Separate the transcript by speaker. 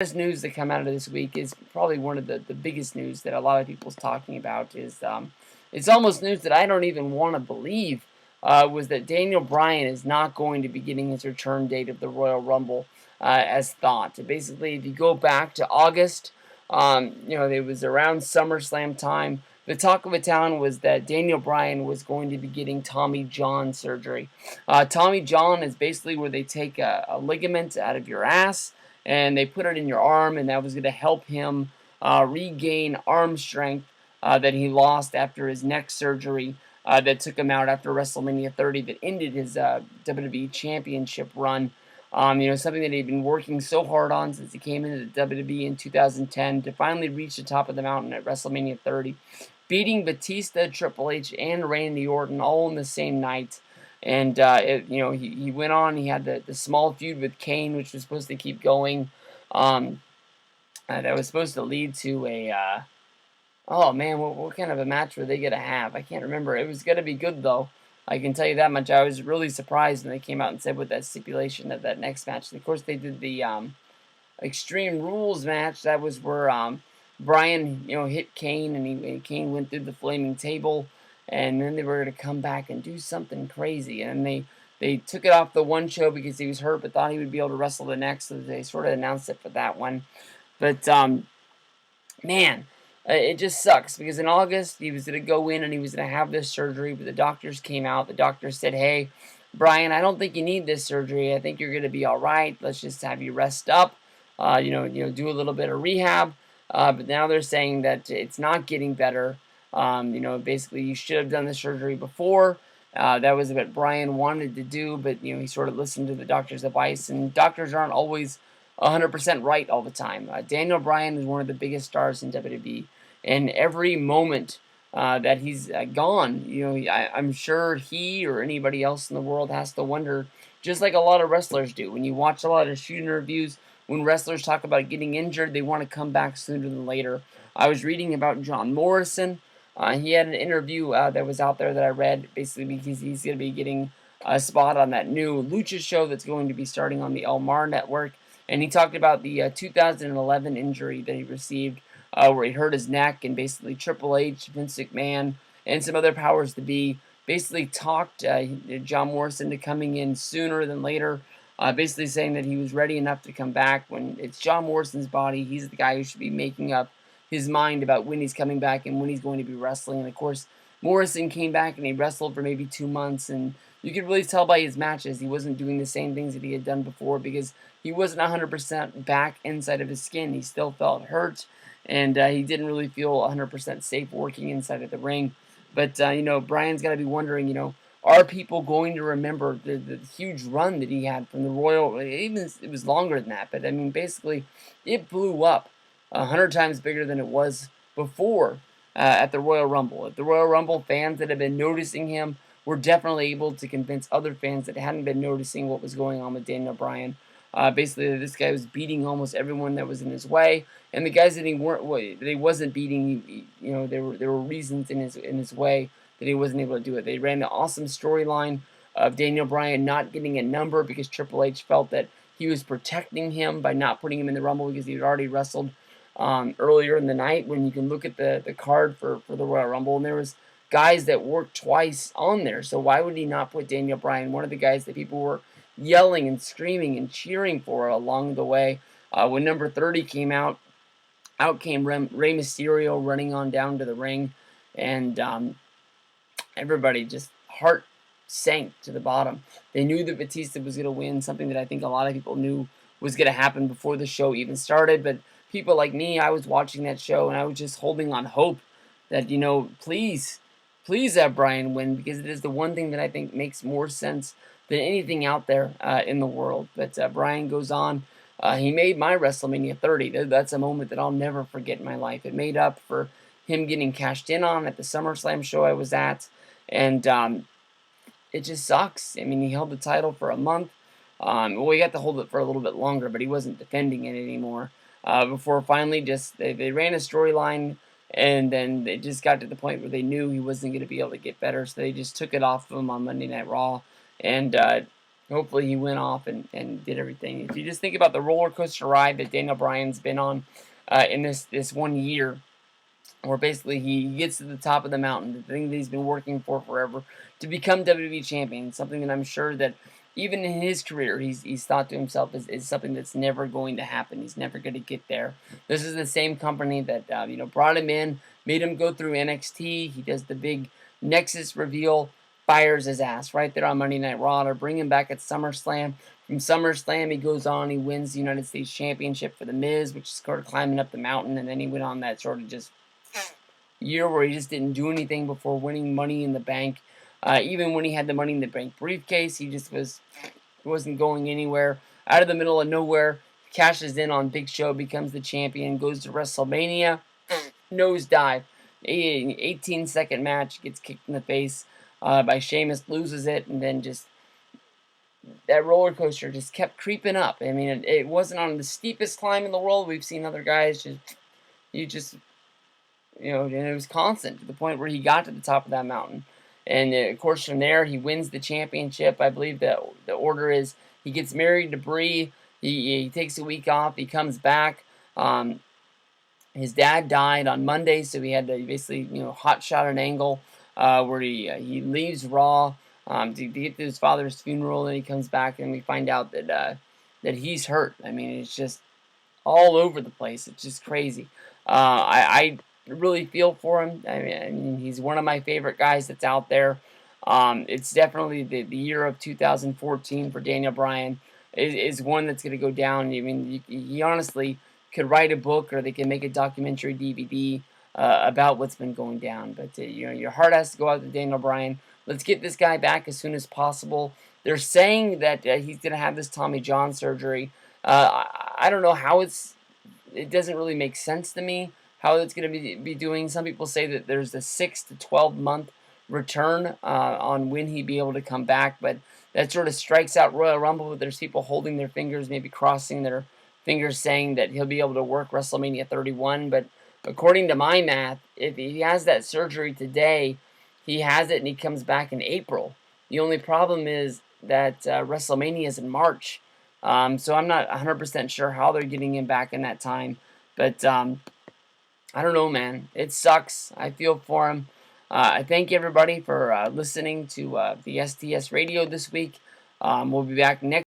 Speaker 1: This news that come out of this week is probably one of the biggest news that a lot of people's talking about is it's almost news that I don't even want to believe was that Daniel Bryan is not going to be getting his return date of the Royal Rumble as thought. Basically, if you go back to August, it was around SummerSlam time. The talk of the town was that Daniel Bryan was going to be getting Tommy John surgery. Tommy John is basically where they take a ligament out of your ass and they put it in your arm, and that was going to help him regain arm strength that he lost after his neck surgery that took him out after WrestleMania 30 that ended his WWE Championship run. Something that he'd been working so hard on since he came into the WWE in 2010 to finally reach the top of the mountain at WrestleMania 30, beating Batista, Triple H, and Randy Orton all in the same night. And he went on. He had the small feud with Kane, which was supposed to keep going. Um, that was supposed to lead to a oh man, what kind of a match were they gonna have? I can't remember. It was gonna be good though. I can tell you that much. I was really surprised when they came out and said with that stipulation of that next match. And of course, they did the Extreme Rules match. That was where Bryan, hit Kane, and Kane went through the flaming table, and then they were going to come back and do something crazy, and they took it off the one show because he was hurt, but thought he would be able to wrestle the next, so they sort of announced it for that one. But man, it just sucks because in August he was going to go in and he was going to have this surgery, but the doctors came out. The doctors said, "Hey, Bryan, I don't think you need this surgery. I think you're going to be all right. Let's just have you rest up. Do a little bit of rehab." But now they're saying that it's not getting better. Basically, you should have done the surgery before. That was what Bryan wanted to do, but he sort of listened to the doctor's advice, and doctors aren't always 100% right all the time. Daniel Bryan is one of the biggest stars in WWE, and every moment that he's gone, I'm sure he or anybody else in the world has to wonder, just like a lot of wrestlers do. When you watch a lot of shoot interviews, when wrestlers talk about getting injured, they want to come back sooner than later. I was reading about John Morrison. He had an interview that was out there that I read, basically because he's going to be getting a spot on that new Lucha show that's going to be starting on the El Mar network. And he talked about the 2011 injury that he received, where he hurt his neck, and basically Triple H, Vince McMahon, and some other powers to be basically talked John Morrison to coming in sooner than later, basically saying that he was ready enough to come back. When it's John Morrison's body, he's the guy who should be making up his mind about when he's coming back and when he's going to be wrestling. And of course, Morrison came back and he wrestled for maybe 2 months, and you could really tell by his matches he wasn't doing the same things that he had done before because he wasn't 100% back inside of his skin. He still felt hurt, and he didn't really feel 100% safe working inside of the ring. But Bryan's got to be wondering, are people going to remember the huge run that he had from the Royal? Even it was longer than that, but I mean, basically, it blew up 100 times bigger than it was before at the Royal Rumble. At the Royal Rumble, fans that had been noticing him were definitely able to convince other fans that hadn't been noticing what was going on with Daniel Bryan. Basically, this guy was beating almost everyone that was in his way, and the guys that he wasn't beating, there were reasons in his way that he wasn't able to do it. They ran the awesome storyline of Daniel Bryan not getting a number because Triple H felt that he was protecting him by not putting him in the Rumble because he had already wrestled earlier in the night. When you can look at the card for the Royal Rumble, and there was guys that worked twice on there, so why would he not put Daniel Bryan, one of the guys that people were yelling and screaming and cheering for along the way? When number 30 came out came Rey Mysterio running on down to the ring, and everybody just heart sank to the bottom. They knew that Batista was going to win, something that I think a lot of people knew was going to happen before the show even started. But people like me, I was watching that show and I was just holding on hope that, please, please have Bryan win, because it is the one thing that I think makes more sense than anything out there in the world. But Bryan goes on. He made my WrestleMania 30. That's a moment that I'll never forget in my life. It made up for him getting cashed in on at the SummerSlam show I was at. And it just sucks. I mean, he held the title for a month. He got to hold it for a little bit longer, but he wasn't defending it anymore. Before finally they ran a storyline, and then they just got to the point where they knew he wasn't going to be able to get better, so they just took it off of him on Monday Night Raw. And hopefully he went off and did everything. If you just think about the roller coaster ride that Daniel Bryan's been on in this 1 year, where basically he gets to the top of the mountain, the thing that he's been working for forever, to become WWE champion. Something that I'm sure that even in his career, he's thought to himself is something that's never going to happen. He's never going to get there. This is the same company that brought him in, made him go through NXT. He does the big Nexus reveal, fires his ass right there on Monday Night Raw to bring him back at SummerSlam. From SummerSlam, he goes on, he wins the United States Championship for The Miz, which is sort of climbing up the mountain, and then he went on that sort of just year where he just didn't do anything before winning Money in the Bank. Even when he had the Money in the Bank briefcase, he just wasn't going anywhere. Out of the middle of nowhere, cashes in on Big Show, becomes the champion, goes to WrestleMania, nosedive. 18-second match, gets kicked in the face by Sheamus, loses it, and then just that roller coaster just kept creeping up. I mean, it wasn't on the steepest climb in the world. We've seen other guys just and it was constant to the point where he got to the top of that mountain. And of course, from there, he wins the championship. I believe that the order is he gets married to Bree. He takes a week off. He comes back. His dad died on Monday, so he had to basically hot shot an angle where he leaves Raw to get to his father's funeral. And he comes back, and we find out that he's hurt. I mean, it's just all over the place. It's just crazy. I really feel for him. I mean, he's one of my favorite guys that's out there. It's definitely the year of 2014 for Daniel Bryan is one that's going to go down. I mean, he honestly could write a book, or they can make a documentary DVD about what's been going down. But your heart has to go out to Daniel Bryan. Let's get this guy back as soon as possible. They're saying that he's going to have this Tommy John surgery. I don't know how it doesn't really make sense to me how it's going to be doing. Some people say that there's a 6 to 12 month return on when he'd be able to come back, but that sort of strikes out Royal Rumble. But there's people holding their fingers, maybe crossing their fingers, saying that he'll be able to work WrestleMania 31. But according to my math, if he has that surgery today, he has it and he comes back in April. The only problem is that WrestleMania is in March. So I'm not 100% sure how they're getting him back in that time. But I don't know, man. It sucks. I feel for him. I thank everybody for listening to the STS Radio this week. We'll be back next